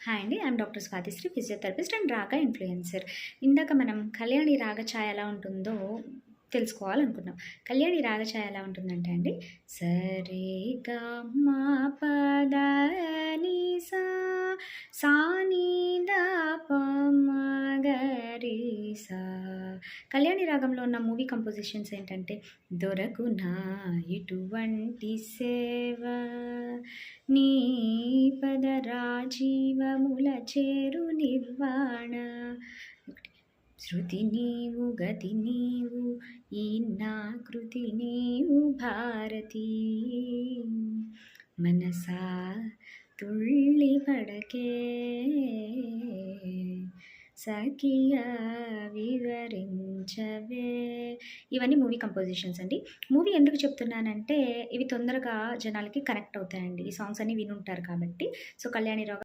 Hi అండి. I'm doctor Swathisri, physiotherapist and రాగా influencer. ఇందాక మనం కళ్యాణి రాగఛాయ ఎలా ఉంటుందో తెలుసుకోవాలనుకున్నాం. కళ్యాణి రాగఛాయ ఎలా ఉంటుందంటే అండి, సరే గ మ ప ద ని సా సా ని ద ప మ గ రి సా. కళ్యాణి రాగంలో ఉన్న మూవీ కంపోజిషన్స్ ఏంటంటే, దొరకునా ఇటువంటి సేవ నీ పద రాజీవముల చేరు నిర్వాణ. ఒకటి, శృతి నీవు గతి నీవు ఈ నా కృతి నీవు భారతి. మనసా తుళ్ళి పడకే సఖియా వివరించవే. ఇవన్నీ మూవీ కంపోజిషన్స్ అండి. మూవీ ఎందుకు చెప్తున్నానంటే, ఇవి తొందరగా జనాలకి కనెక్ట్ అవుతాయండి. ఈ సాంగ్స్ అన్నీ వినుంటారు కాబట్టి. సో, కళ్యాణి రాగం